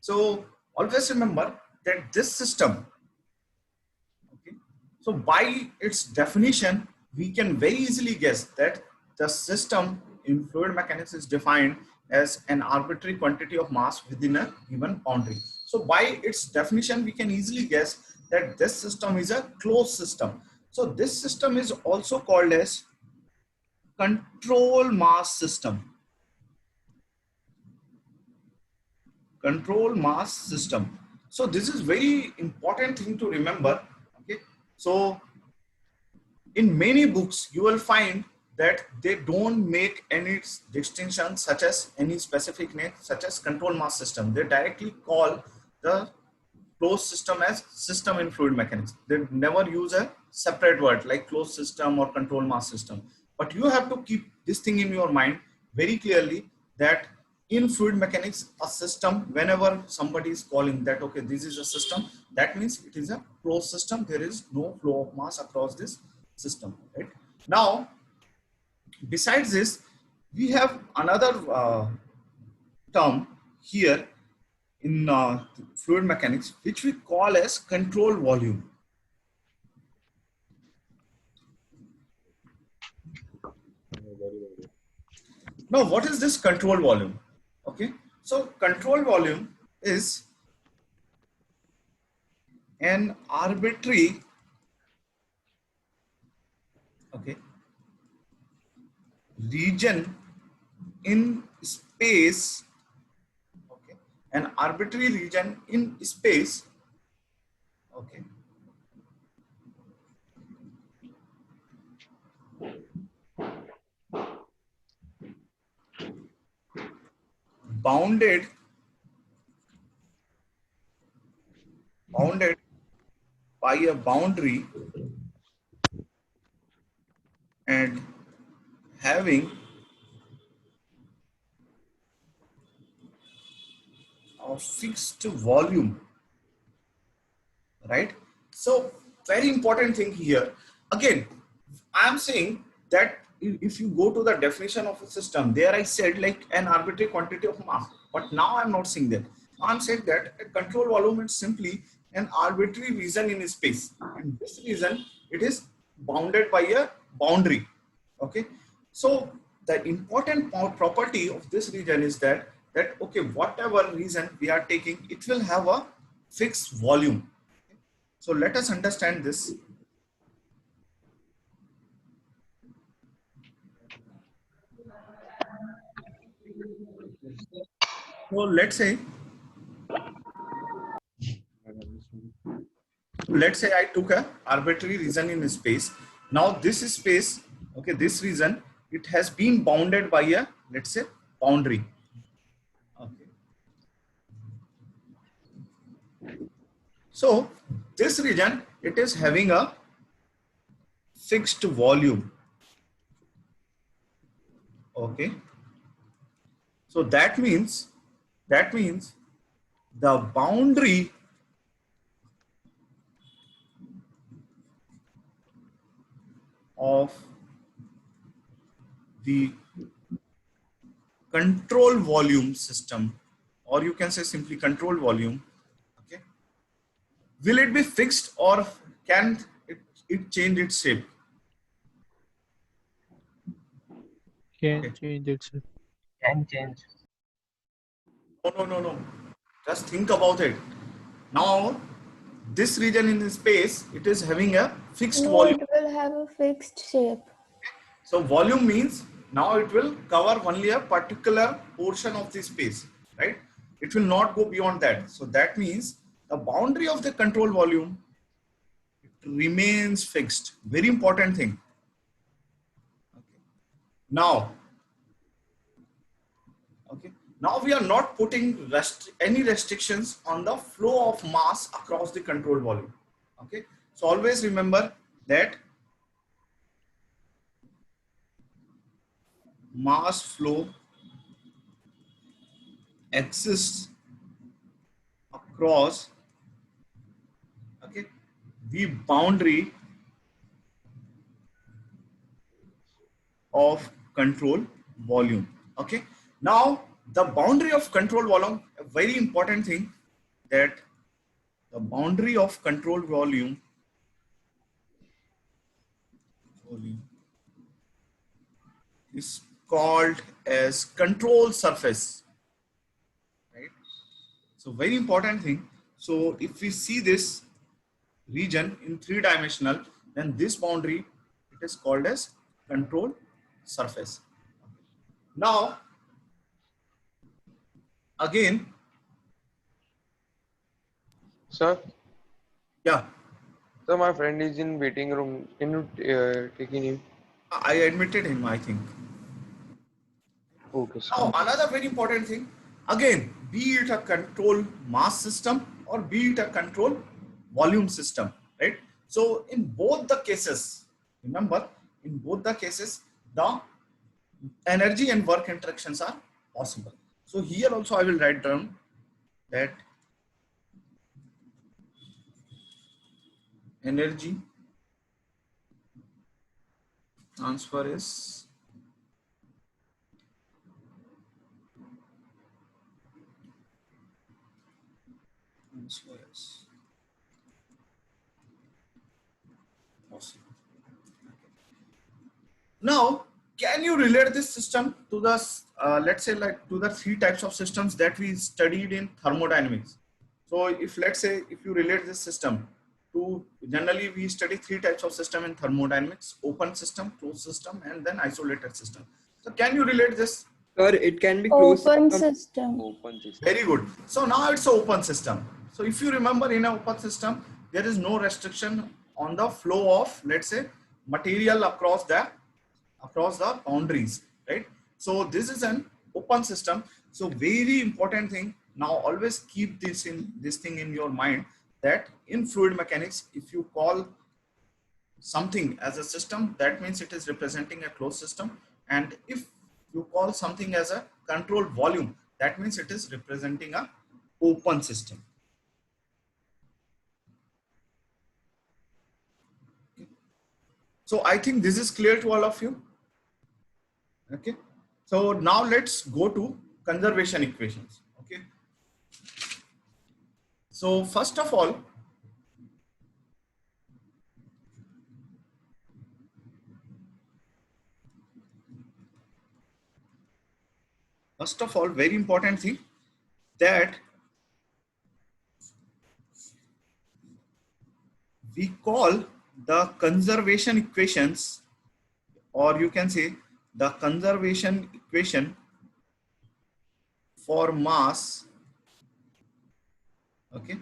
So always remember that this system, okay, so by its definition, we can very easily guess that the system in fluid mechanics is defined as an arbitrary quantity of mass within a given boundary. So by its definition, we can easily guess that this system is a closed system. So this system is also called as control mass system. Control mass system. So this is very important thing to remember. Okay. So in many books, you will find that they don't make any distinction such as any specific name, such as control mass system. They directly call the closed system as system in fluid mechanics. They never use a separate word like closed system or control mass system. But you have to keep this thing in your mind very clearly that in fluid mechanics, a system, whenever somebody is calling that, okay, this is a system, that means it is a closed system. There is no flow of mass across this system, right? Now, besides this, we have another term here in fluid mechanics, which we call as control volume. Now, what is this control volume? Okay, so control volume is an arbitrary, okay, region in space, okay, an arbitrary region in space, okay, bounded by a boundary and having a fixed volume, right? So very important thing here. Again, I'm saying that if you go to the definition of a system, there I said like an arbitrary quantity of mass, but now I'm not saying that. I'm saying that a control volume is simply an arbitrary region in space, and this region, it is bounded by a boundary. Okay, so the important property of this region is that okay, whatever region we are taking, it will have a fixed volume. So let us understand this. So let's say I took a arbitrary region in space. Now this space, okay, this region, it has been bounded by a, let's say, boundary. Okay. So this region, it is having a fixed volume. Okay. So that means the boundary of the control volume system, or you can say simply control volume, okay, will it be fixed or can it change its shape? Can Okay. change itself. Can change. No. Just think about it. Now, this region in space, it is having a fixed No, volume. it will have a fixed shape. So volume means now it will cover only a particular portion of the space, right? It will not go beyond that. So that means the boundary of the control volume, it remains fixed. Very important thing. Okay. Now, okay. Now we are not putting any restrictions on the flow of mass across the control volume. Okay. So always remember that mass flow exists across, okay, the boundary of control volume. Okay. Now the boundary of control very important thing that the boundary of control volume is called as control surface, right? So very important thing. So if we see this region in 3-dimensional, then this boundary, it is called as control surface. Now, again, Sir, yeah, sir, my friend is in waiting room. Can you take in him? I admitted him, I think. Okay, sir. Now, another very important thing, again, be it a control mass system or be it a control volume system, right? So in both the cases, remember, in both the cases, the energy and work interactions are possible. So here also I will write down that energy transfer is possible. Now, can you relate this system to the, let's say like to the 3 types of systems that we studied in thermodynamics? So if let's say, if you relate this system to, generally we study 3 types of system in thermodynamics: open system, closed system, and then isolated system. So can you relate this? Sir, it can be closed Open system. system. Open system. Very good. So now it's an open system. So if you remember, in an open system, there is no restriction on the flow of, let's say, material across the boundaries, right? So this is an open system. So very important thing. Now always keep this thing in your mind, that in fluid mechanics, if you call something as a system, that means it is representing a closed system. And if you call something as a control volume, that means it is representing a open system. So I think this is clear to all of you. Okay. So now let's go to conservation equations. Okay. So first of all, very important thing, that we call the conservation equations, or you can say the conservation equation for mass. Okay,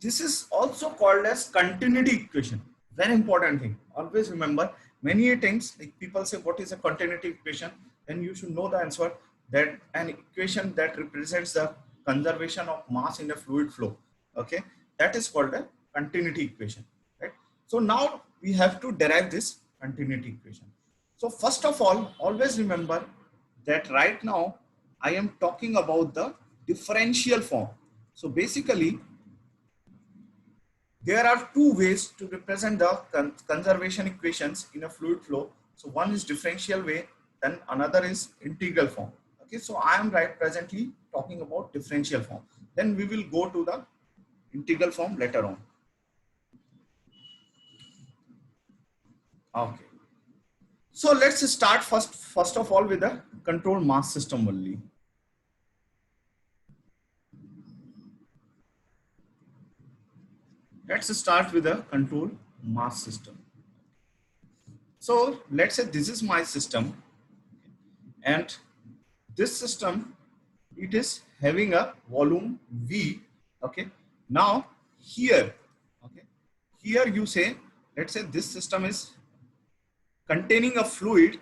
this is also called as continuity equation. Very important thing. Always remember, many times like people say, what is a continuity equation? Then you should know the answer, that an equation that represents the conservation of mass in a fluid flow. Okay, that is called a continuity equation, right? So now we have to derive this continuity equation. So first of all, always remember that right now I am talking about the differential form. So basically, there are 2 ways to represent the conservation equations in a fluid flow. So one is differential way, then another is integral form. Okay, so I am presently talking about differential form. Then we will go to the integral form later on. Okay. So let's start first of all with the control mass system only. Let's start with a control mass system. So let's say this is my system, and this system, it is having a volume V. Okay. Now here, okay, here you say, let's say this system is containing a fluid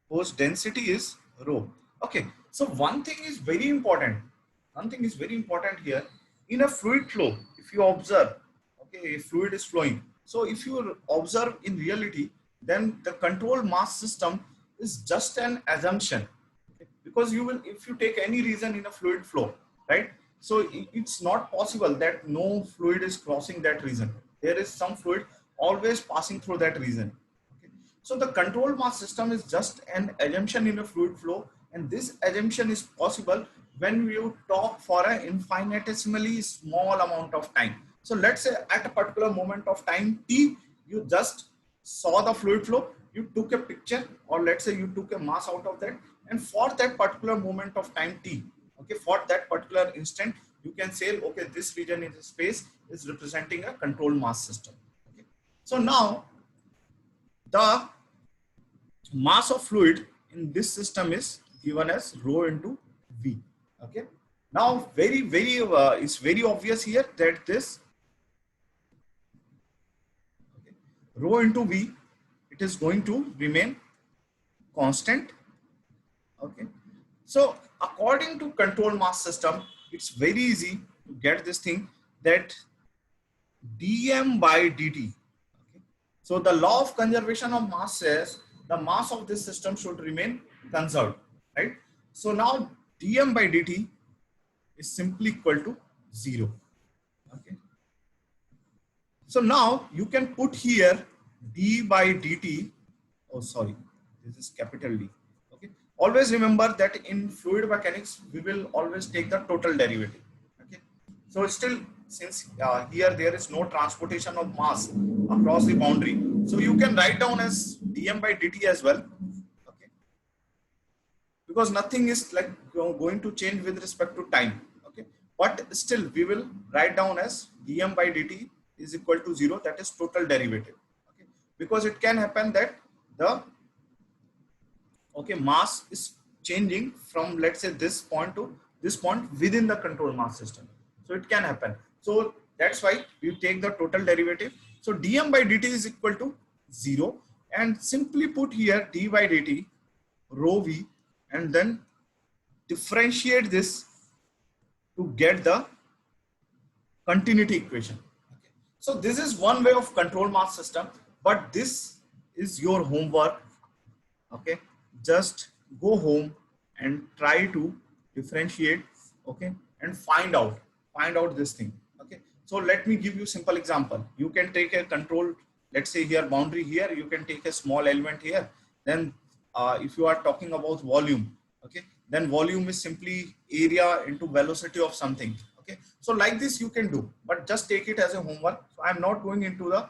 whose density is rho. Okay. So one thing is very important. One thing is very important here. In a fluid flow, if you observe, okay, a fluid is flowing. So if you observe in reality, then the control mass system is just an assumption. Okay? Because you will, if you take any reason in a fluid flow, right? So it's not possible that no fluid is crossing that region. There is some fluid always passing through that region. Okay? So the control mass system is just an assumption in a fluid flow, and this assumption is possible when you talk for an infinitesimally small amount of time. So let's say at a particular moment of time t, you just saw the fluid flow, you took a picture, or let's say you took a mass out of that, and for that particular moment of time t, okay, for that particular instant, you can say, okay, this region in the space is representing a control mass system. Okay. So now the mass of fluid in this system is given as rho into V. Okay. Now, it's very obvious here that this rho into V, it is going to remain constant. Okay. So, according to control mass system, it's very easy to get this thing that dm by dt. Okay. So, the law of conservation of mass says the mass of this system should remain conserved, right? So, now dm by dt is simply equal to 0. Okay. So, now you can put here d by dt. Oh, sorry, this is capital D. Okay. Always remember that in fluid mechanics, we will always take the total derivative. Okay. So still, since here there is no transportation of mass across the boundary, so you can write down as dm by dt as well. Okay. Because nothing is like going to change with respect to time. Okay. But still, we will write down as dm by dt is equal to 0. That is total derivative. Okay. Because it can happen that the mass is changing from, let's say, this point to this point within the control mass system. So it can happen. So that's why we take the total derivative. So dm by dt is equal to 0, and simply put here d by dt rho v, and then differentiate this to get the continuity equation. Okay. So this is one way of control mass system, but this is your homework. Okay. Just go home and try to differentiate, okay, and find out this thing. Okay. So let me give you simple example. You can take a control, let's say here boundary here, you can take a small element here. Then if you are talking about volume, okay, then volume is simply area into velocity of something. Okay. So like this you can do, but just take it as a homework. So I'm not going into the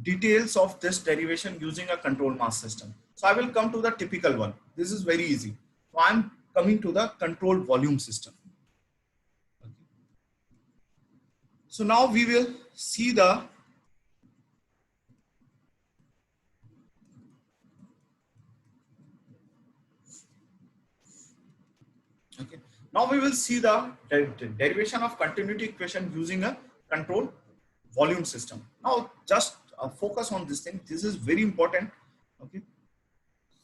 details of this derivation using a control mass system. So I will come to the typical one. This is very easy. So I'm coming to the control volume system. Okay. So now we will see the derivation of continuity equation using a control volume system. Now just focus on this thing. This is very important. Okay.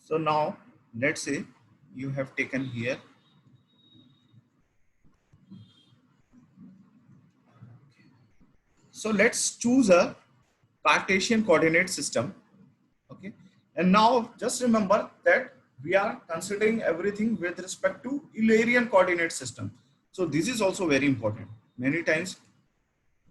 So now let's say you have taken here. So let's choose a Cartesian coordinate system. Okay. And now just remember that we are considering everything with respect to Eulerian coordinate system. So this is also very important. Many times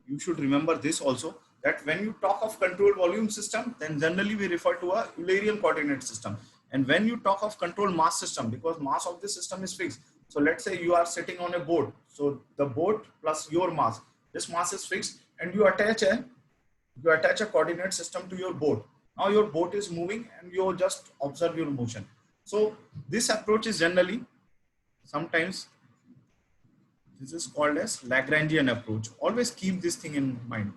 you should remember this also, that when you talk of control volume system, then generally we refer to a Eulerian coordinate system. And when you talk of control mass system, because mass of the system is fixed. So let's say you are sitting on a boat. So the boat plus your mass, this mass is fixed, and you attach a coordinate system to your boat. Now your boat is moving and you just observe your motion. So this approach is generally, sometimes this is called as Lagrangian approach. Always keep this thing in mind.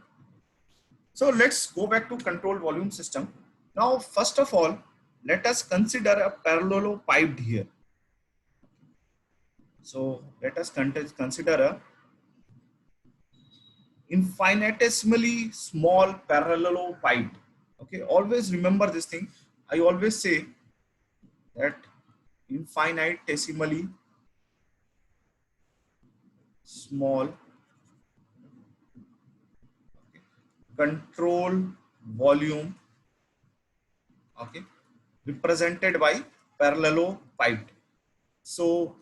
So let's go back to control volume system. Now, first of all, let us consider a parallelopiped here. So let us consider a infinitesimally small parallelopiped. Okay, always remember this thing. I always say that infinitesimally small control volume, okay, represented by parallelopiped. So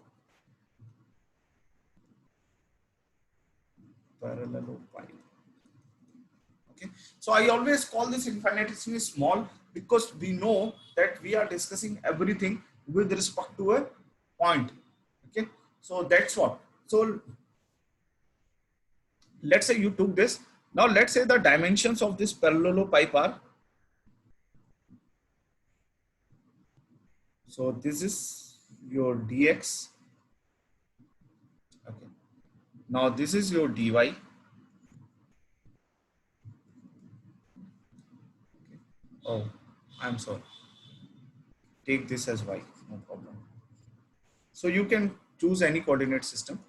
parallelopiped. Okay, so I always call this infinitesimally small because we know that we are discussing everything with respect to a point. Okay, So that's what. So let's say you took this. Now let's say the dimensions of this parallelopipe are. So this is your dx. Okay. Now this is your dy. Oh, I'm sorry. Take this as y, no problem. So you can choose any coordinate system,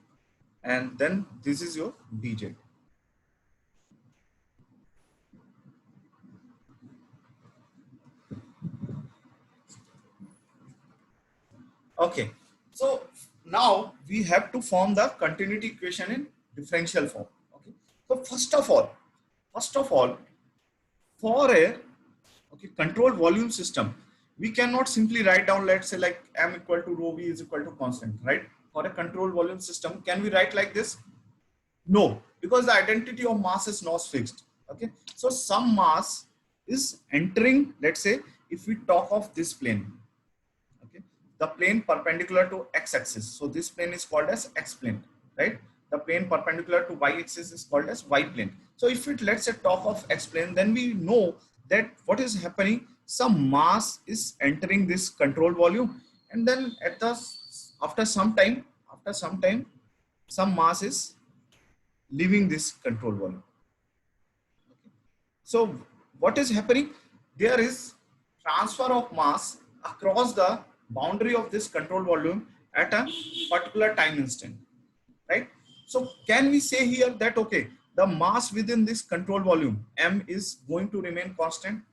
and then this is your dz. Okay, so now we have to form the continuity equation in differential form. Okay, so first of all, for a control volume system, we cannot simply write down, let's say, like m equal to rho v is equal to constant, right? For a control volume system, can we write like this? No, because the identity of mass is not fixed. Okay, so some mass is entering, let's say, if we talk of this plane, okay, the plane perpendicular to x-axis. So this plane is called as x-plane, right? The plane perpendicular to y-axis is called as y-plane. So if it, let's say, talk of x-plane, then we know that what is happening, some mass is entering this control volume, and then at the after some time, some mass is leaving this control volume. So what is happening? There is transfer of mass across the boundary of this control volume at a particular time instant, right? So can we say here that, okay, the mass within this control volume m is going to remain constant?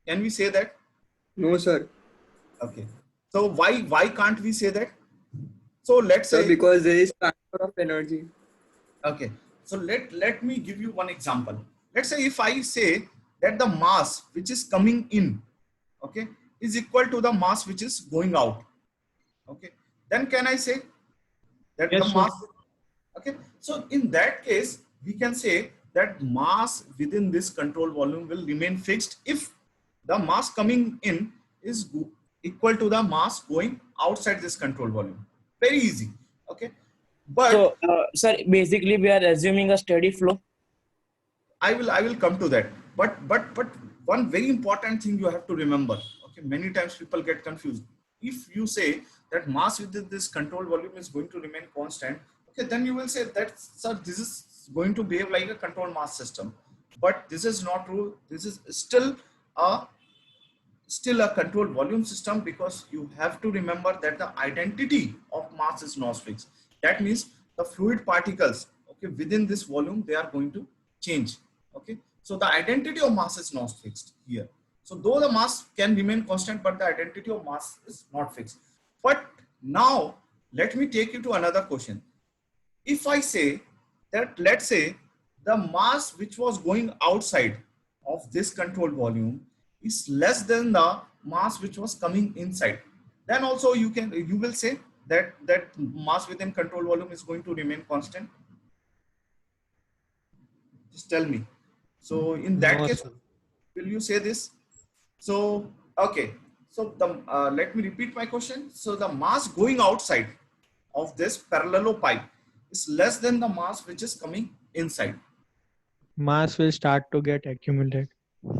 Can we say that? No, sir. Okay. So why can't we say that? So let's Sir, say, because there is transfer of energy. okay, so let me give you one example. Let's say if I say that the mass which is coming in, okay, is equal to the mass which is going out, okay, then can I say that Yes, the sir. mass, okay, so in that case we can say that mass within this control volume will remain fixed if the mass coming in is equal to the mass going outside this control volume. Very easy, okay, but So, sir, basically we are assuming a steady flow. I will come to that. But one very important thing you have to remember. Okay, many times people get confused. If you say that mass within this control volume is going to remain constant, okay, then you will say that, sir, this is going to behave like a control mass system. But this is not true. This is a still a control volume system, because you have to remember that the identity of mass is not fixed. That means the fluid particles, okay, within this volume, they are going to change. Okay, so the identity of mass is not fixed here. So though the mass can remain constant, but the identity of mass is not fixed. But now let me take you to another question. If I say that, let's say, the mass which was going outside of this control volume is less than the mass which was coming inside, then also you will say that mass within control volume is going to remain constant. Just tell me. So in that No, case, sir. will you say this? So okay, so let me repeat my question. So the mass going outside of this parallelopipe is less than the mass which is coming inside. Mass will start to get accumulated.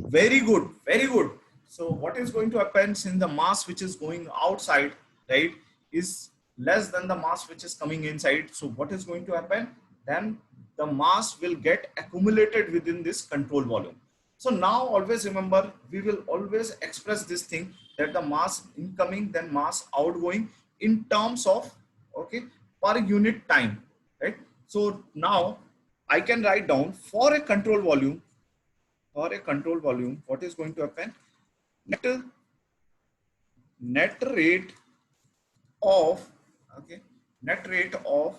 Very good, very good. So what is going to happen, since the mass which is going outside, right, is less than the mass which is coming inside? So what is going to happen? Then the mass will get accumulated within this control volume. So now always remember, we will always express this thing, that the mass incoming, then mass outgoing, in terms of, okay, per unit time, right? So now I can write down, for a control volume, what is going to happen? Net rate of, okay, net rate of,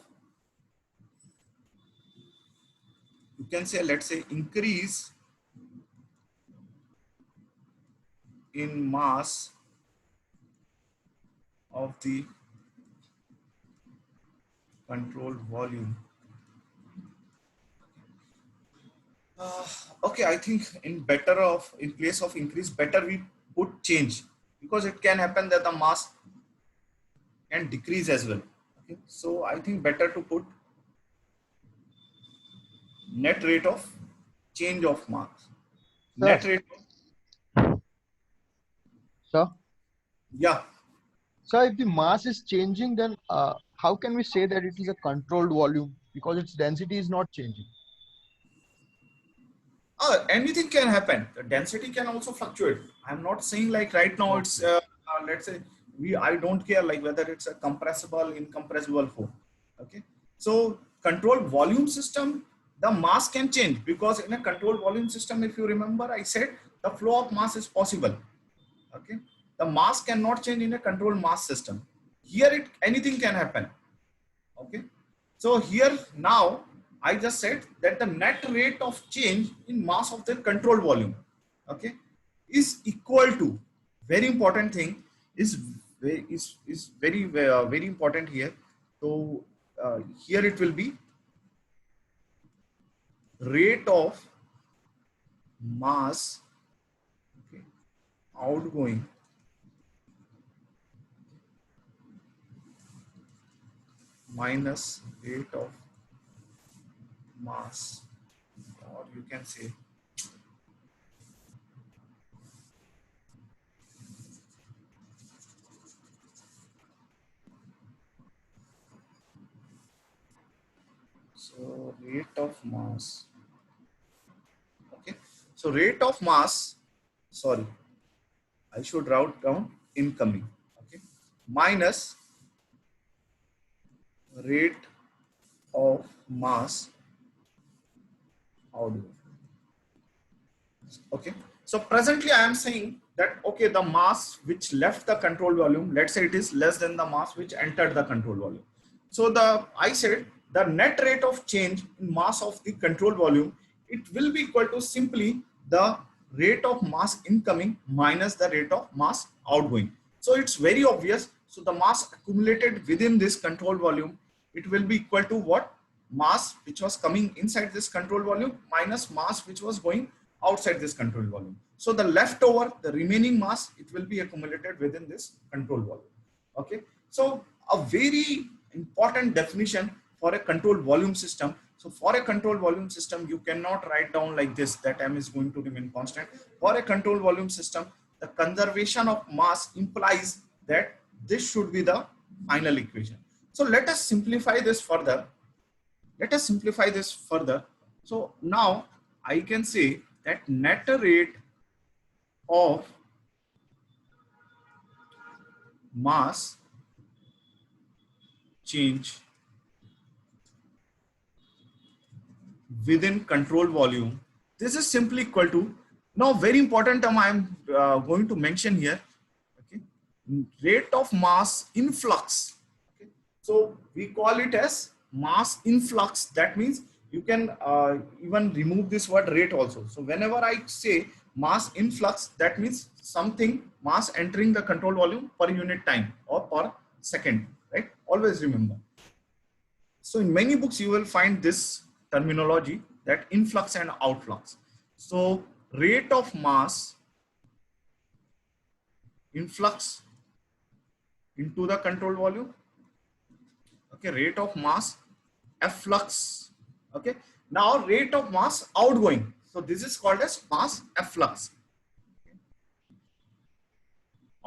you can say, let's say, increase in mass of the control volume. Okay, I think in place of increase, better we put change, because it can happen that the mass can decrease as well. Okay, so I think better to put net rate of change of mass. Sir, Net rate, sir, yeah. sir, if the mass is changing, then how can we say that it is a controlled volume because its density is not changing? Anything can happen. The density can also fluctuate. I'm not saying like right now it's Okay. let's say I don't care like whether it's a compressible, incompressible form. Okay. So control volume system, the mass can change because in a control volume system, if you remember, I said the flow of mass is possible. Okay. The mass cannot change in a controlled mass system. Here anything can happen. Okay. So here now I just said that the net rate of change in mass of the control volume, okay, is equal to, very important thing is very important here. So here it will be rate of mass, okay, outgoing minus rate of mass, or you can say so rate of mass, okay, so rate of mass, sorry, I should write down incoming, okay, minus rate of mass outgoing. Okay, so presently I am saying that okay, the mass which left the control volume, let's say it is less than the mass which entered the control volume. So I said the net rate of change in mass of the control volume, it will be equal to simply the rate of mass incoming minus the rate of mass outgoing. So it's very obvious. So the mass accumulated within this control volume, it will be equal to what? Mass which was coming inside this control volume minus mass which was going outside this control volume. So the leftover, the remaining mass, it will be accumulated within this control volume. Okay. So a very important definition for a control volume system. So for a control volume system, you cannot write down like this, that m is going to remain constant. For a control volume system, the conservation of mass implies that this should be the final equation. So let us simplify this further. So now I can say that net rate of mass change within control volume, this is simply equal to, now very important term I am going to mention here, okay, rate of mass influx. Okay. So we call it as mass influx. That means you can even remove this word rate also. So whenever I say mass influx, that means something mass entering the control volume per unit time or per second, right? Always remember. So in many books you will find this terminology, that influx and outflux. So rate of mass influx into the control volume, okay, rate of mass efflux, okay. Now rate of mass outgoing, so this is called as mass efflux, okay,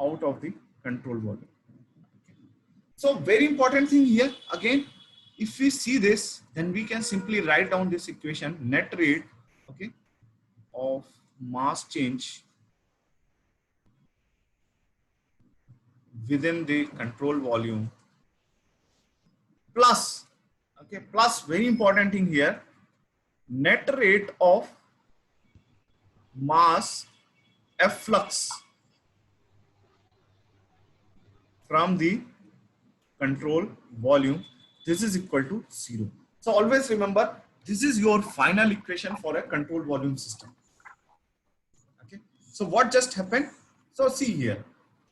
out of the control volume. Okay. So very important thing here, again, if we see this, then we can simply write down this equation, net rate, okay, of mass change within the control volume plus, okay, plus very important thing here, net rate of mass efflux from the control volume, this is equal to 0. So always remember, this is your final equation for a control volume system. Okay. So what just happened? So see here,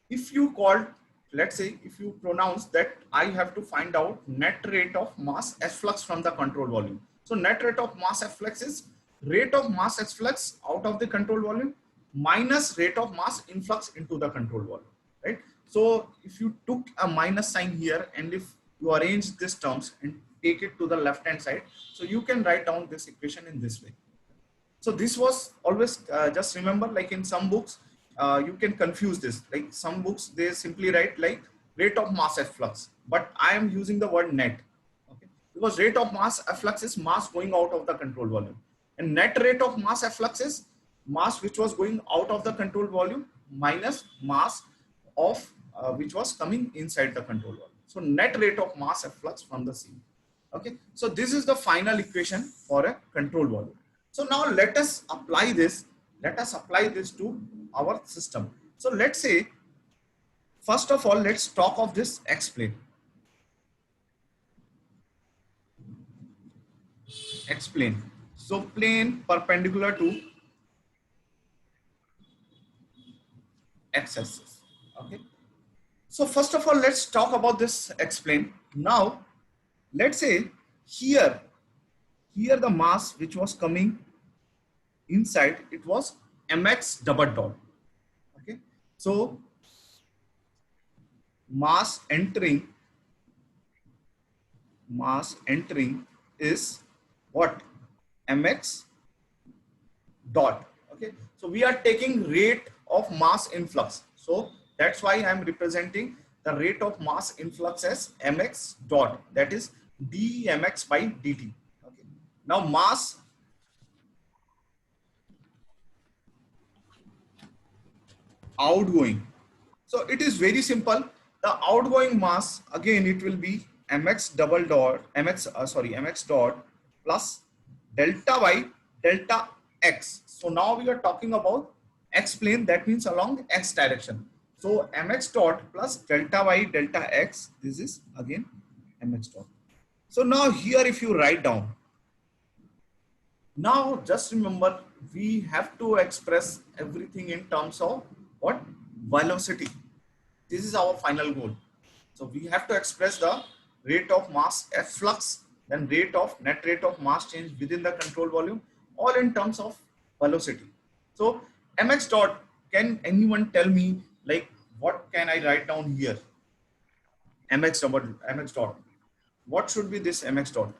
if you called, let's say if you pronounce that I have to find out net rate of mass efflux from the control volume. So net rate of mass efflux is rate of mass efflux out of the control volume minus rate of mass influx into the control volume, right? So if you took a minus sign here, and if you arrange these terms and take it to the left hand side. So you can write down this equation in this way. So this was always, just remember, like in some books, you can confuse this. Like some books, they simply write like rate of mass efflux, but I am using the word net. Okay, because rate of mass efflux is mass going out of the control volume, and net rate of mass efflux is mass which was going out of the control volume minus mass of which was coming inside the control volume. So net rate of mass efflux from the sea. Okay, so this is the final equation for a control volume. So now let us apply this. Let us apply this to our system. So let's say, first of all, let's talk of this X plane. X plane. So plane perpendicular to X axis. Okay. So first of all, let's talk about this X plane. Now, let's say here the mass which was coming inside, it was mx double dot. Okay, so mass entering is what? Mx dot. Okay, so we are taking rate of mass influx, so that's why I am representing the rate of mass influx as mx dot, that is dmx by dt. Okay, now mass outgoing, so it is very simple. The outgoing mass, again, it will be mx double dot mx dot plus delta by delta x. So now we are talking about x plane, that means along x direction. So mx dot plus delta by delta x, this is again mx dot. So now here if you write down, now just remember, we have to express everything in terms of what? Velocity. This is our final goal. So we have to express the rate of mass efflux, then net rate of mass change within the control volume, all in terms of velocity. So mx dot, can anyone tell me like what can I write down here? Mx dot. What should be this mx dot?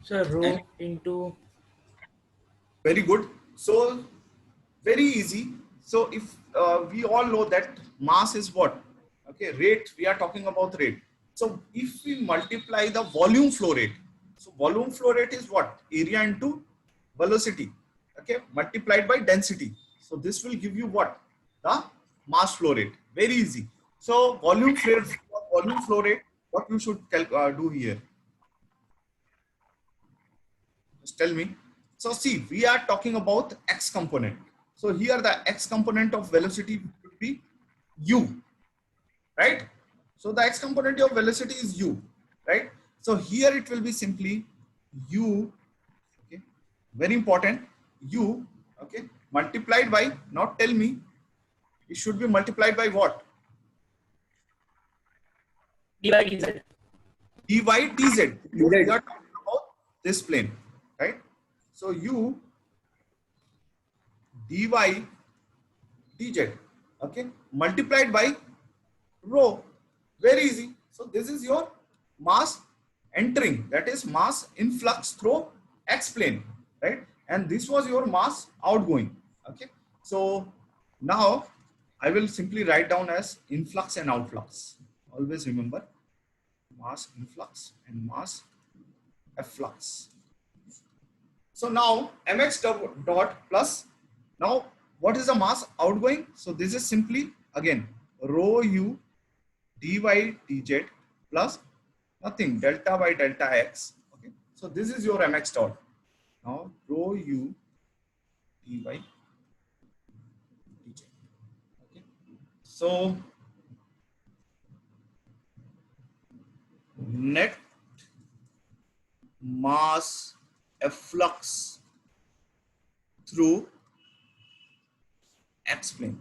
So rho into Very good. So very easy. So if we all know that mass is what? Okay, rate, we are talking about rate. So if we multiply the volume flow rate, so volume flow rate is what? Area into velocity, okay, multiplied by density. So this will give you what? The mass flow rate. Very easy. So volume flow rate, what you should do here? Just tell me. So see, we are talking about x component. So here the x component of velocity would be u, right? So the x component of velocity is u, right? So here it will be simply u, okay, very important, u, okay, multiplied by, now tell me, it should be multiplied by what? d by dz. dy dz. We are talking about this plane, right? So u dy dz, okay, multiplied by rho. Very easy. So this is your mass entering, that is mass influx through x plane, right? And this was your mass outgoing. Okay, so now I will simply write down as influx and outflux. Always remember, mass influx and mass efflux. So now mx dot plus, now what is the mass outgoing? So this is simply again rho u dy dz plus nothing, delta by delta x. Okay, so this is your mx dot. Now rho u dy dz. Okay, so net mass efflux through x plane.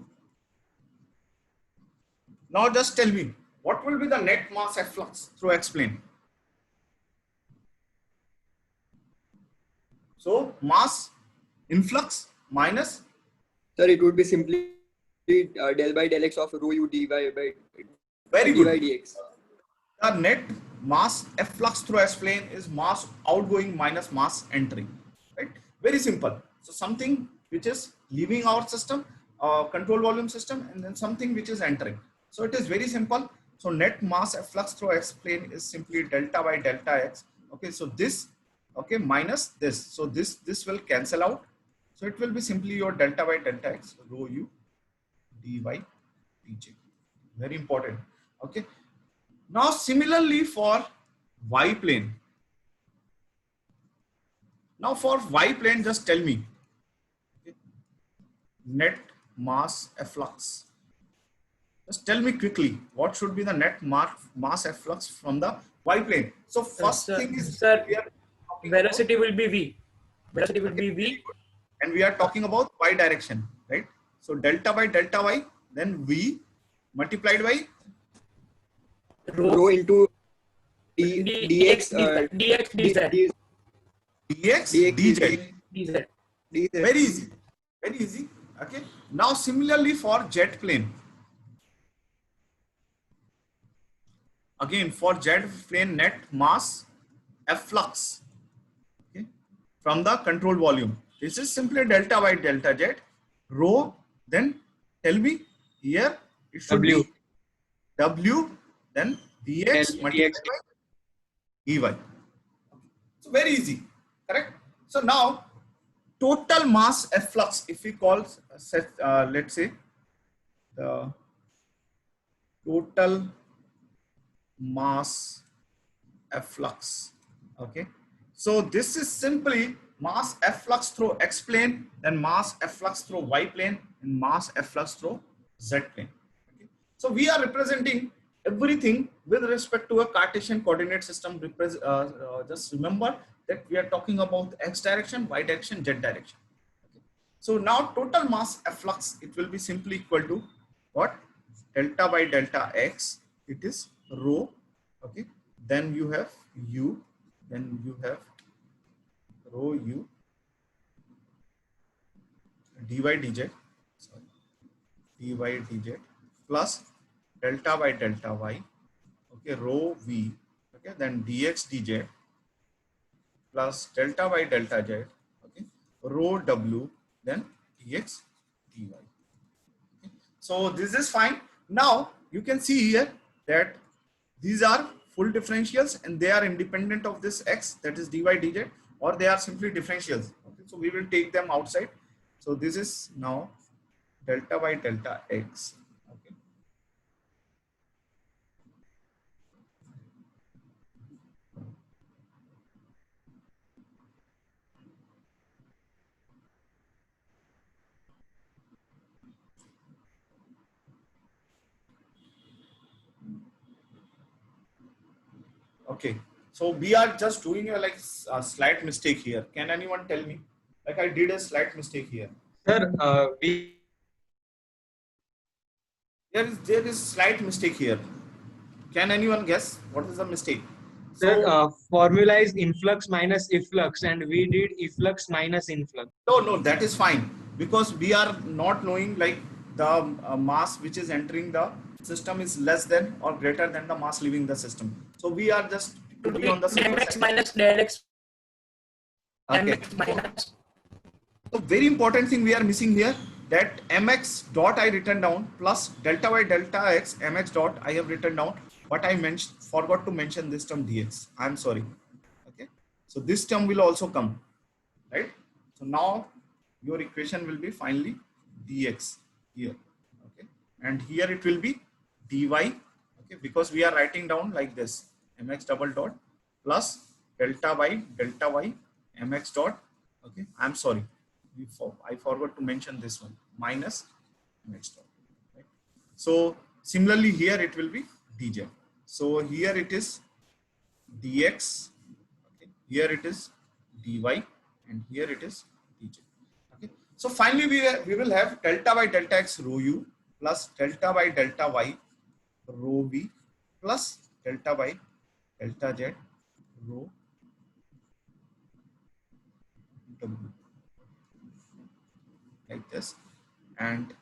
Now just tell me, what will be the net mass efflux through x plane? So mass influx minus, Sir, it would be simply del by del x of rho u dy by very dy good. dx. The net mass efflux through S plane is mass outgoing minus mass entering, right? Very simple. So something which is leaving our system, control volume system, and then something which is entering. So it is very simple. So net mass efflux through X plane is simply delta by delta X. Okay, so this, okay, minus this. So this will cancel out. So it will be simply your delta by delta X, rho u dy dj. Very important. Okay. Now, similarly for y plane. Now for y plane, just tell me, okay, net mass efflux. Just tell me quickly, what should be the net mass efflux from the y plane? So first Sir, thing is sir, we are talking velocity will be v. Velocity will about, be okay, very v. good. And we are talking about y direction, right? So delta by delta y, then v multiplied by Rho into dx dz. dx dx dz. dz. Very easy. Very easy. Okay. Now similarly for jet plane. Again for jet plane net mass efflux, okay, from the control volume. This is simply delta by delta jet rho. Then tell me here it should W. be W, then dx multiplied by dy. So very easy, correct? So now total mass efflux, if we call let's say the total mass efflux, okay, so this is simply mass efflux through x plane, then mass efflux through y plane, and mass efflux through z plane. Okay? So we are representing everything with respect to a Cartesian coordinate system. Just remember that we are talking about x direction, y direction, z direction. Okay. So now total mass efflux, it will be simply equal to what? Delta by delta x, it is rho, okay, then you have u, then you have rho u dy dz, sorry, dy dz plus delta by delta y, okay, rho v, okay, then dx dz plus delta by delta z, okay, rho w, then dx dy. Okay. So this is fine. Now you can see here that these are full differentials and they are independent of this x, that is dy dz, or they are simply differentials. Okay, so we will take them outside. So this is now delta by delta x. Okay. Okay. So we are just doing a slight mistake here. Can anyone tell me? Like I did a slight mistake here. Sir, There is slight mistake here. Can anyone guess what is the mistake? formula is influx minus efflux, and we did efflux minus influx. No, that is fine because we are not knowing like the mass which is entering the system is less than or greater than the mass leaving the system. So we are just to be on the safe mx side. minus del x. Okay. Mx minus. So very important thing we are missing here, that mx dot I written down plus delta by delta x mx dot I have written down, but I forgot to mention this term dx. I am sorry. Okay. So this term will also come, right? So now your equation will be finally dx here, okay, and here it will be dy, okay, because we are writing down like this, mx double dot plus delta by delta y mx dot, okay, I'm sorry, I forgot to mention this one, minus mx dot, right? So similarly here it will be dj. So here it is dx, okay, here it is dy, and here it is dj. Okay. So finally we will have delta by delta x rho u plus delta by delta y rho v plus delta by delta z rho w. like this, and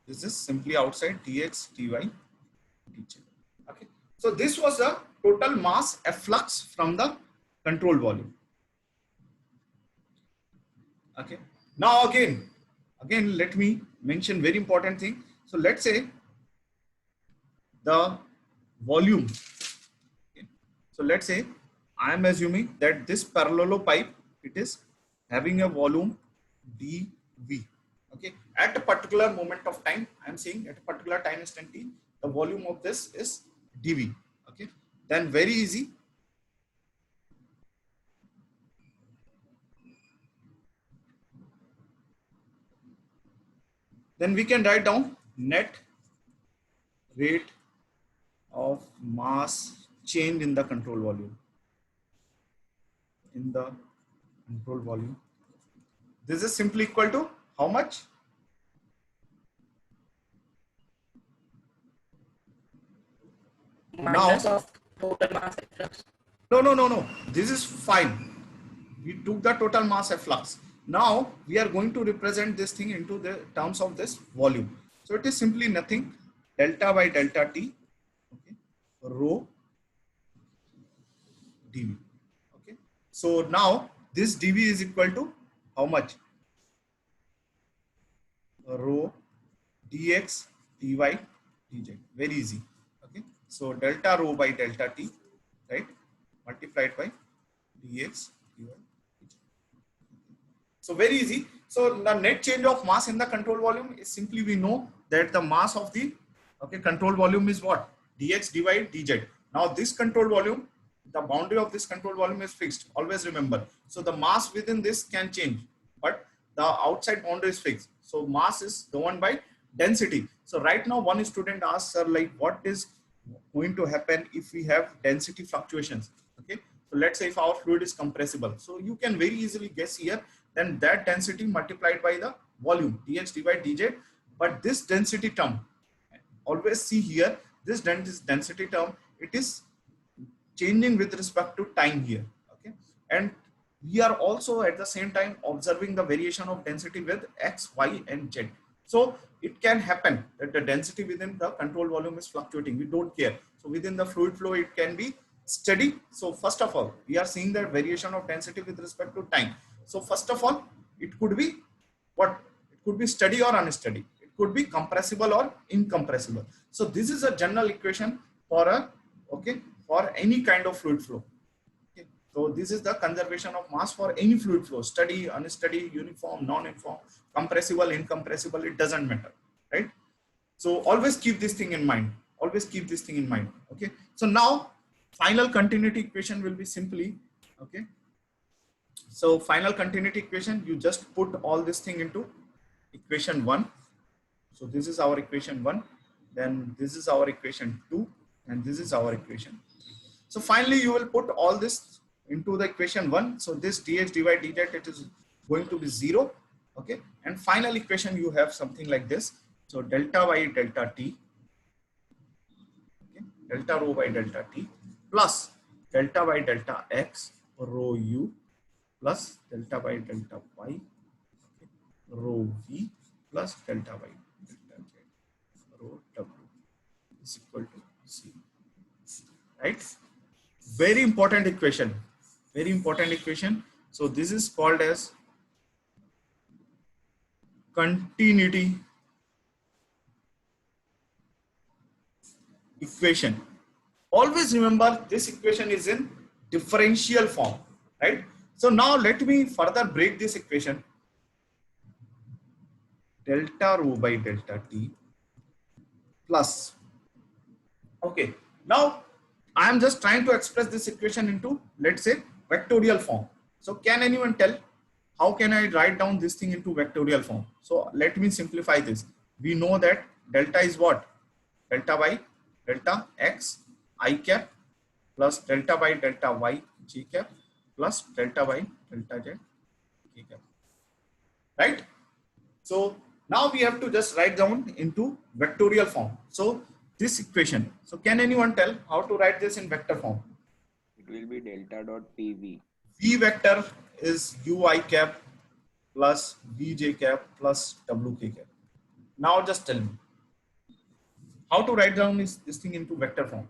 this is simply outside dx, dy, dj. Okay. So this was the total mass efflux from the control volume. Okay. Now again, let me mention very important thing. So let's say the volume. Okay. So let's say I am assuming that this parallelopipe, it is having a volume dV. Okay. At a particular moment of time, I am saying at a particular time instant t, the volume of this is dV. Okay. Then very easy. Then we can write down net rate of mass change in the control volume. In the control volume. This is simply equal to how much? Minus Now, of total mass efflux. no. This is fine. We took the total mass efflux. Now we are going to represent this thing into the terms of this volume. So it is simply nothing delta by delta t, okay, rho dV. Okay. So now this dV is equal to how much? Rho dx, dy, dz. Very easy. Okay. So delta rho by delta t, right, multiplied by dx, dy, dz. So very easy. So the net change of mass in the control volume is simply, we know that the mass of the control volume is what? Dx, dy, dz. Now this control volume, the boundary of this control volume is fixed. Always remember. So the mass within this can change, but the outside boundary is fixed. So mass is governed by density. So right now one student asks, sir, like what is going to happen if we have density fluctuations? Okay. So let's say if our fluid is compressible. So you can very easily guess here, then that density multiplied by the volume dx, dy, dz. But this density term, always see here, this density term, it is changing with respect to time here. Okay. And we are also at the same time observing the variation of density with x, y, and z. So it can happen that the density within the control volume is fluctuating. We don't care. So within the fluid flow, it can be steady. So first of all, we are seeing the variation of density with respect to time. So first of all, it could be what? It could be steady or unsteady. It could be compressible or incompressible. So this is a general equation for a, for any kind of fluid flow. Okay. So this is the conservation of mass for any fluid flow: steady, unsteady, uniform, non-uniform, compressible, incompressible. It doesn't matter, right? So always keep this thing in mind. Always keep this thing in mind. Okay. So now final continuity equation will be simply, okay. So final continuity equation, you just put all this thing into equation 1. So this is our equation 1, then this is our equation 2, and this is our equation 3. So finally you will put all this into the equation 1. So this dx, dy, dz, it is going to be 0. Okay. And final equation you have something like this. So delta by delta t, okay, delta rho by delta t, plus delta by delta x, rho u, plus delta by delta y, okay, rho v, plus delta by delta z, rho w is equal to 0. Right? Very important equation. Very important equation. So this is called as continuity equation. Always remember this equation is in differential form, right? So now let me further break this equation. Delta rho by delta t plus, okay, now I am just trying to express this equation into, let's say, vectorial form. So can anyone tell how can I write down this thing into vectorial form? So let me simplify this. We know that delta is what? Delta by delta x I cap plus delta by delta y j cap plus delta by delta z k cap. Right? So now we have to just write down into vectorial form. So this equation. So can anyone tell how to write this in vector form? It will be delta dot PV. V vector is ui cap plus Vj cap plus Wk cap. Now just tell me how to write down this thing into vector form.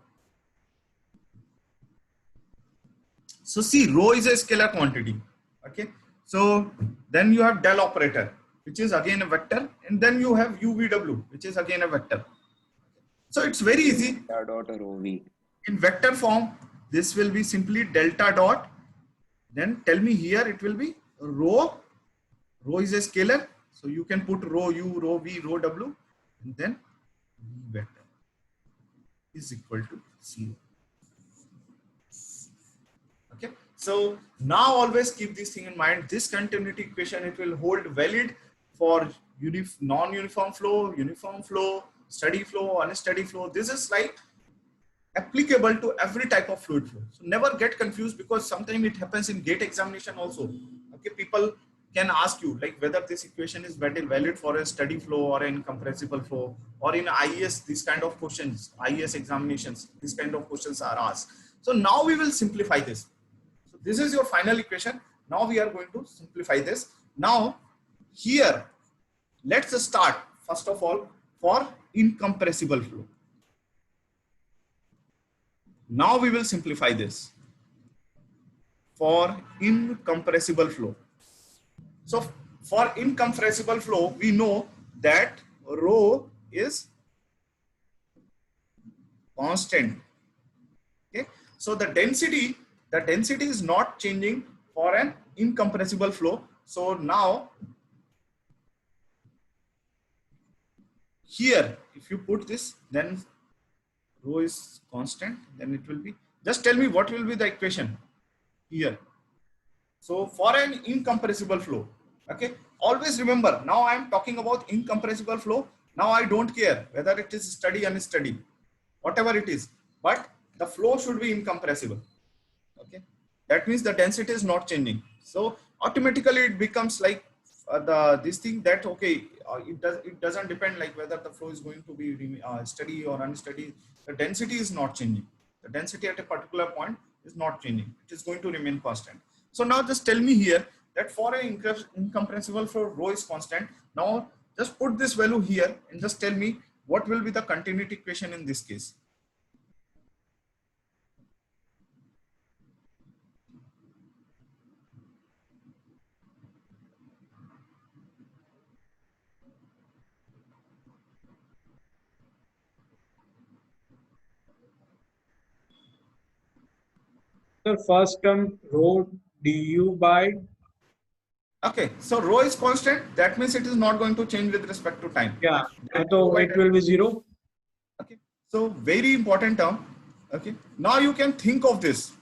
So see, rho is a scalar quantity. Okay. So then you have del operator, which is again a vector, and then you have UVW, which is again a vector. So it's very easy. Delta dot or OV. In vector form, this will be simply delta dot. Then tell me here it will be rho. Rho is a scalar, so you can put rho U, rho V, rho W, and then V vector is equal to 0. Okay. So now always keep this thing in mind. This continuity equation, it will hold valid for non-uniform flow, uniform flow, steady flow, unsteady flow. This is like applicable to every type of fluid flow. So never get confused, because sometimes it happens in gate examination also. Okay, people can ask you like whether this equation is valid for a steady flow or an incompressible flow, or in IES, these kind of questions, IES examinations, these kind of questions are asked. So now we will simplify this. So this is your final equation. Now we are going to simplify this. Now here, let's start first of all for incompressible flow. Now we will simplify this for incompressible flow. So for incompressible flow, we know that rho is constant. Okay. So the density is not changing for an incompressible flow. So now here, if you put this, then rho is constant, then it will be, just tell me what will be the equation here. So for an incompressible flow, okay, always remember, now I am talking about incompressible flow. Now I don't care whether it is steady, unsteady, whatever it is, but the flow should be incompressible. Okay, that means the density is not changing. So automatically it becomes like this thing that okay, it doesn't depend like whether the flow is going to be steady or unsteady. The density is not changing. The density at a particular point is not changing. It is going to remain constant. So now just tell me here that for an incompressible flow, rho is constant. Now just put this value here and just tell me what will be the continuity equation in this case. The first term rho du by, Okay, so rho is constant. That means it is not going to change with respect to time. yeah, so it will be 0. Okay, so very important term. Okay, now you can think of this.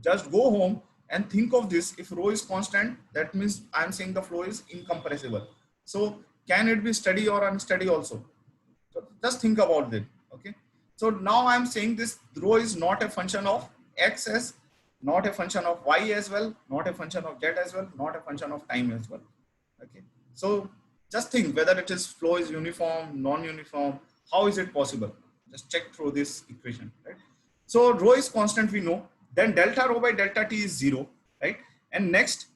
Just go home and think of this. If rho is constant, that means I am saying the flow is incompressible. So can it be steady or unsteady also? So just think about it. Okay, so now I am saying this rho is not a function of x as, not a function of y as well, not a function of z as well, not a function of time as well. Okay, so just think whether it is flow is uniform, non-uniform, how is it possible? Just check through this equation, right? So rho is constant, we know. Then delta rho by delta t is 0, right? And next,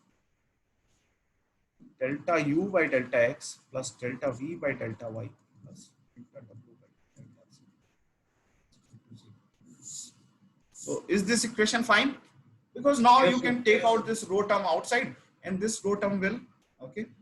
delta u by delta x plus delta v by delta y plus delta w by delta z. So is this equation fine? Because now Yes, you sir. can take out this rho term outside, and this rho term will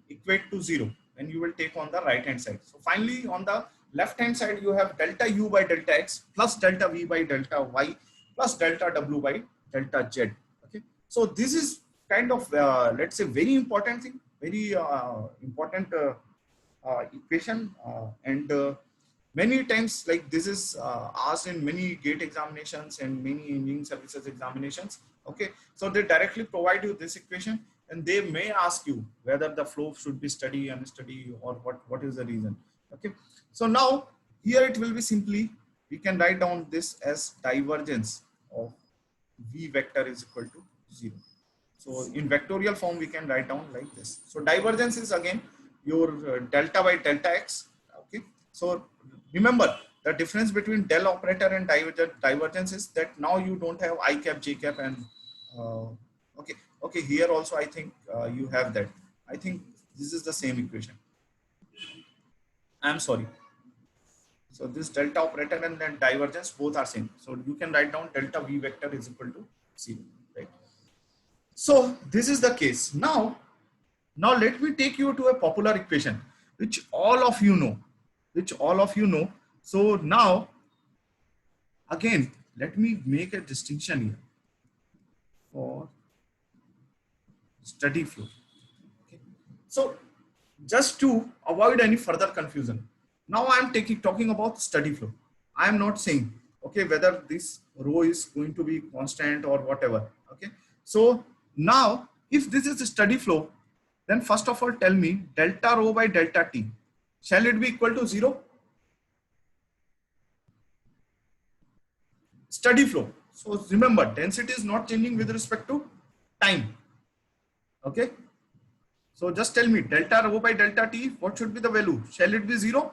equate to 0, and you will take on the right hand side. So finally on the left hand side you have delta u by delta x plus delta v by delta y plus delta w by delta z. Okay, so this is kind of let's say very important thing, very important equation, and many times like this is asked in many gate examinations and many engineering services examinations. Okay, so they directly provide you this equation, and they may ask you whether the flow should be steady, unsteady, or what is the reason. Okay, so now here it will be simply, we can write down this as divergence of v vector is equal to 0. So in vectorial form we can write down like this. So divergence is again your delta by delta x. Okay, so remember the difference between del operator and divergence is that now you don't have I cap, j cap, and okay, here also I think you have that I think this is the same equation. I'm sorry. So this delta operator and then divergence both are same. So you can write down delta V vector is equal to 0, right? So this is the case. Now let me take you to a popular equation, which all of you know. So now, again, let me make a distinction here for steady flow. Okay. So just to avoid any further confusion, now I am talking about steady flow. I am not saying, okay, whether this rho is going to be constant or whatever. Okay. So now, if this is a steady flow, then first of all, tell me delta rho by delta t, shall it be equal to 0? Steady flow. So remember, density is not changing with respect to time. Okay. So just tell me delta rho by delta t, what should be the value? Shall it be 0?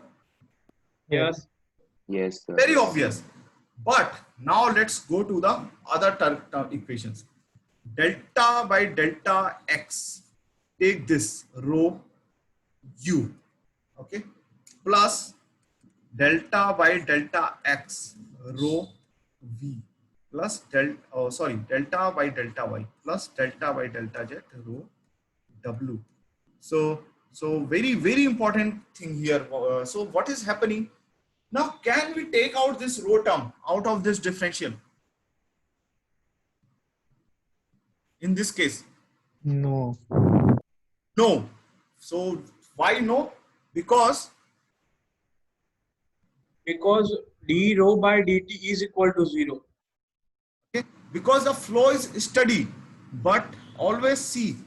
Yes. Yes, sir. Very obvious. But now let's go to the other term equations. Delta by delta x, take this rho u, okay, plus delta by delta x rho v plus delta by delta y plus delta by delta z rho w. So very, very important thing here. So what is happening now? Can we take out this rho term out of this differential in this case? No. No. So why no? Because d rho by dt is equal to 0. okay, because the flow is steady, but always see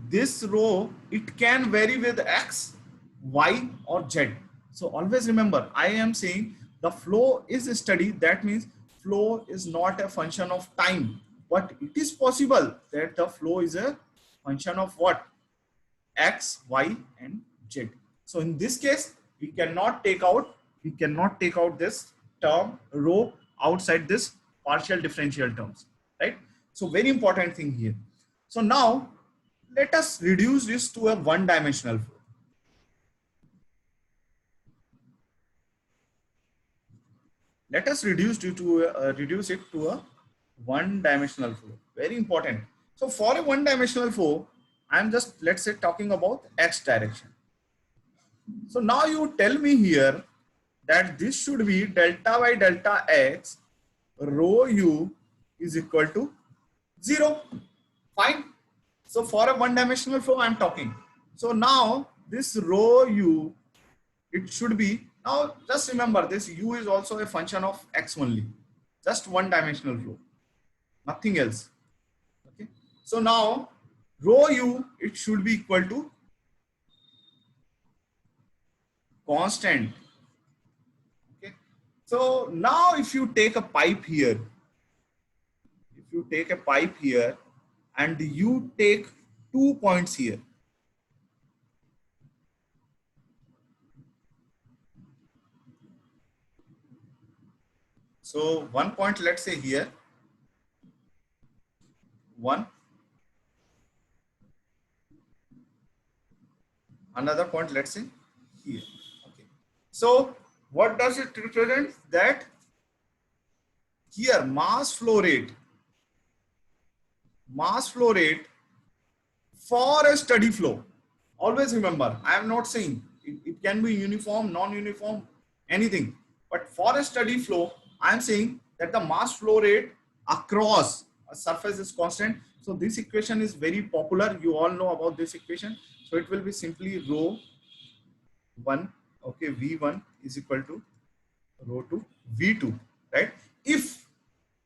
this rho, it can vary with x, y or z. So always remember, I am saying the flow is steady. That means flow is not a function of time, but it is possible that the flow is a function of what? X, y and z. So in this case, we cannot take out this term rho outside this partial differential terms, right? So very important thing here. So now let us reduce this to a one-dimensional flow. Let us reduce it to a one-dimensional flow. Very important. So for a one-dimensional flow, I am just, let's say, talking about x direction. So now you tell me here that this should be delta by delta x rho u is equal to 0. Fine. So for a one-dimensional flow, I am talking. So now this rho u, it should be, now just remember this u is also a function of x only, just one-dimensional flow, nothing else. Okay. So now rho u, it should be equal to constant. Okay. So now if you take a pipe here, and you take 2 points here, so 1 point, let's say here, 1, another point, let's say here. Okay. So what does it represent? That here mass flow rate for a steady flow. Always remember, I am not saying it can be uniform, non-uniform, anything, but for a steady flow, I am saying that the mass flow rate across a surface is constant. So this equation is very popular. You all know about this equation. So it will be simply rho 1, okay, V1 is equal to rho 2 V2, right? If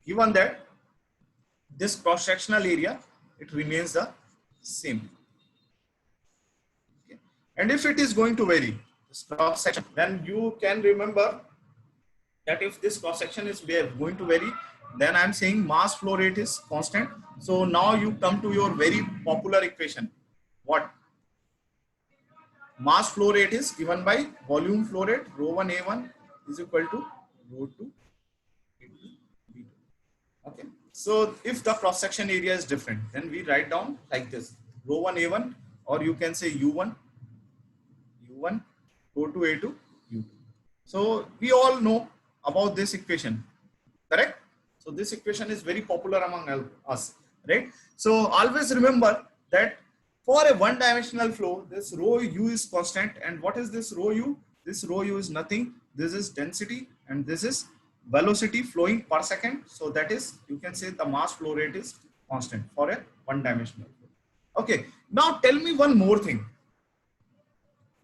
given that this cross-sectional area, it remains the same. Okay. And if it is going to vary, this cross-section, then you can remember that if this cross-section is going to vary, then I'm saying mass flow rate is constant. So now you come to your very popular equation. What? Mass flow rate is given by volume flow rate, rho 1 A1 is equal to rho 2 A2 B2. Okay. So if the cross-section area is different, then we write down like this: rho 1 A1 or you can say U1, U1, go to A2, U2. So we all know about this equation, correct? So this equation is very popular among us, right? So always remember that for a one-dimensional flow, this rho u is constant. And what is this rho u? This rho u is nothing. This is density and this is velocity flowing per second. So that is, you can say the mass flow rate is constant for a one-dimensional flow. Okay, now tell me one more thing.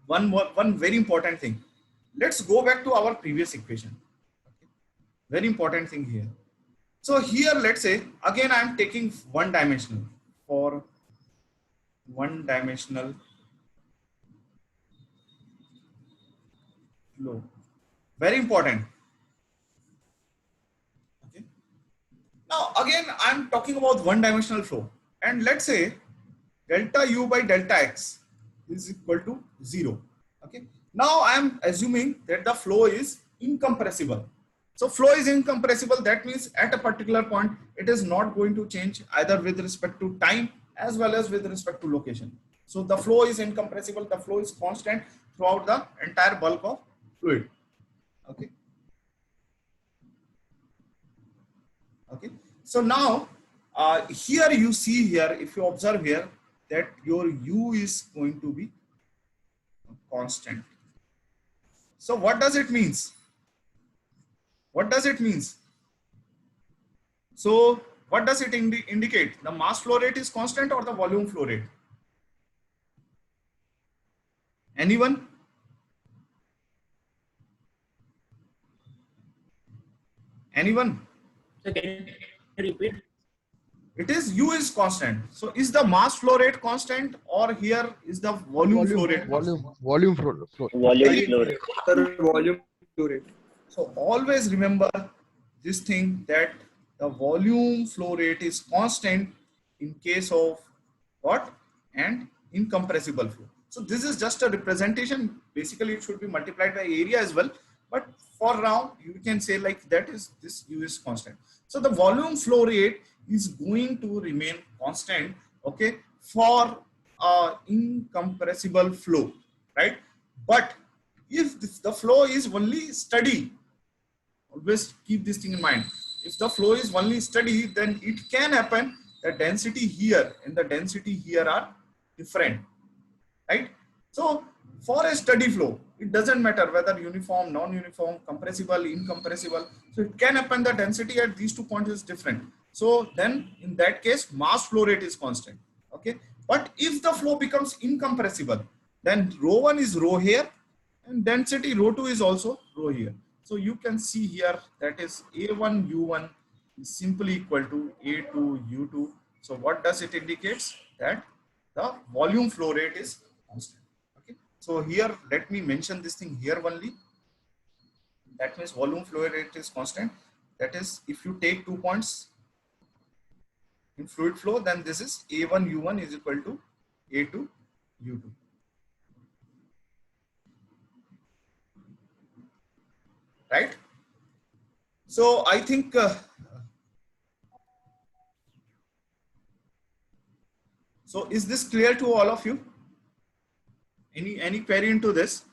One very important thing. Let's go back to our previous equation. Okay. Very important thing here. So here, let's say, again, I am taking one-dimensional for one-dimensional flow. Very important. Okay. Now, again, I'm talking about one-dimensional flow. And let's say delta u by delta x is equal to 0. Okay. Now, I'm assuming that the flow is incompressible. So flow is incompressible. That means at a particular point, it is not going to change either with respect to time as well as with respect to location. So the flow is incompressible. The flow is constant throughout the entire bulk of fluid. Okay. Okay. So now here you see here, if you observe here, that your u is going to be constant. So what does it means? What does it means? So what does it indicate? The mass flow rate is constant or the volume flow rate? Anyone? Anyone? So can you repeat? It is u is constant. So is the mass flow rate constant or here is the volume flow rate? Volume flow. Volume flow rate. Volume flow rate. So always remember this thing, that the volume flow rate is constant in case of what? And incompressible flow. So this is just a representation. Basically it should be multiplied by area as well. But for now you can say like that is this u is constant. So the volume flow rate is going to remain constant, okay, for incompressible flow, right? But if the flow is only steady, always keep this thing in mind. If the flow is only steady, then it can happen that density here and the density here are different, right? So for a steady flow, it doesn't matter whether uniform, non-uniform, compressible, incompressible. So it can happen the density at these 2 points is different. So then in that case, mass flow rate is constant. Okay. But if the flow becomes incompressible, then rho 1 is rho here and density rho 2 is also rho here. So you can see here that is A1 U1 is simply equal to A2 U2. So what does it indicates? That the volume flow rate is constant. Okay. So here, let me mention this thing here only. That means volume flow rate is constant. That is, if you take 2 points in fluid flow, then this is A1 U1 is equal to A2 U2. Right? So I think so is this clear to all of you? Any query into this?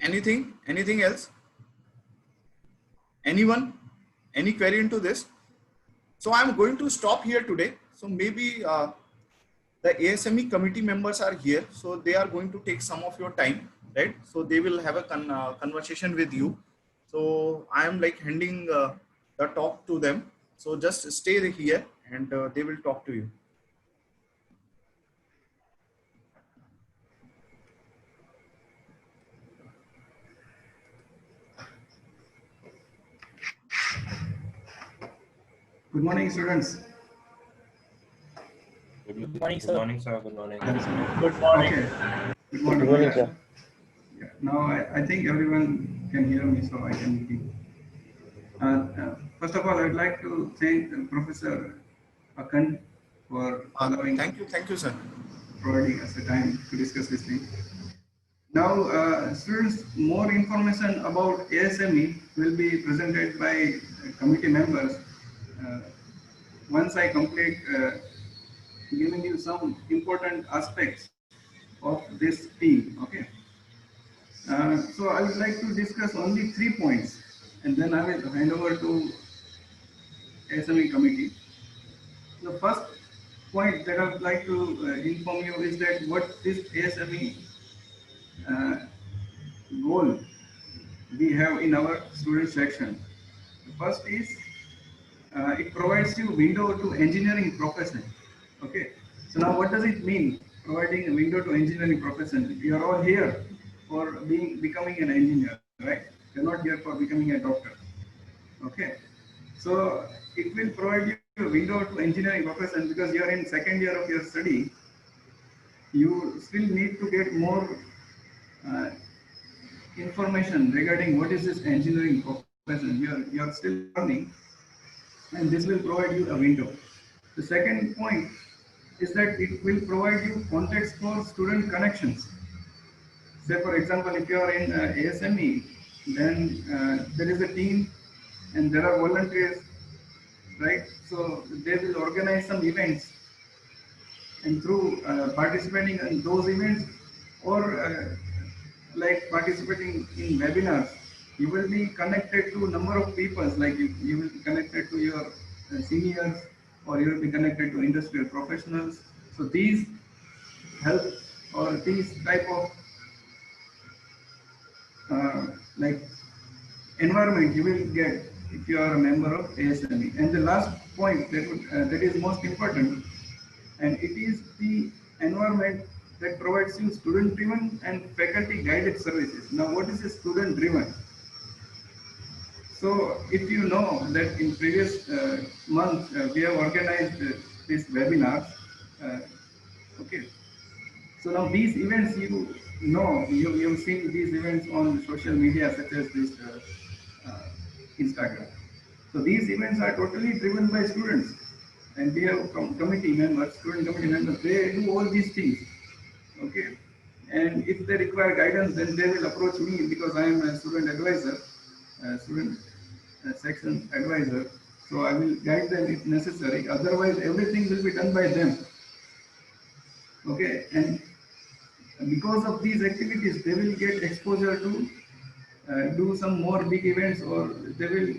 Anything else? Anyone? Any query into this? So I'm going to stop here today. So maybe the ASME committee members are here. So they are going to take some of your time, right? So they will have a conversation with you. So I am like handing the talk to them. So just stay here and they will talk to you. Good morning, students. Good morning, sir. Good morning, sir. Good morning. Good morning. Okay. Good morning. Good morning, sir. Yeah. Now I think everyone can hear me, so I can begin. First of all, I would like to thank Professor Akhand for allowing, Thank you, sir. providing us the time to discuss this thing. Now, students, more information about ASME will be presented by committee members once I complete giving you some important aspects of this team. Okay. So I would like to discuss only 3 points, and then I will hand over to SME committee. The first point that I would like to inform you is that what this ASME uh, goal we have in our student section. The first is it provides you window to engineering profession. Okay. So now what does it mean providing a window to engineering profession? You are all here for becoming an engineer, right? You're not here for becoming a doctor. Okay. So it will provide you a window to engineering profession because you are in second year of your study. You still need to get more information regarding what is this engineering profession. You are still learning, and this will provide you a window. The second point is that it will provide you context for student connections. Say for example, if you are in ASME, then there is a team and there are volunteers, right? So they will organize some events, and through participating in those events or like participating in webinars, you will be connected to a number of people, like you will be connected to your seniors, or you will be connected to industrial professionals. So these help, or these type of like environment you will get if you are a member of ASME. And the last point that is most important, and it is the environment that provides you student driven and faculty guided services. Now what is a student driven? So if you know that in previous month we have organized these webinars, okay. So now these events, you've seen these events on social media such as this Instagram. So these events are totally driven by students, and we have committee members, student committee members. They do all these things, okay. And if they require guidance, then they will approach me because I am a student advisor, student section advisor. So I will guide them if necessary. Otherwise, everything will be done by them, okay. And because of these activities, they will get exposure to do some more big events, or they will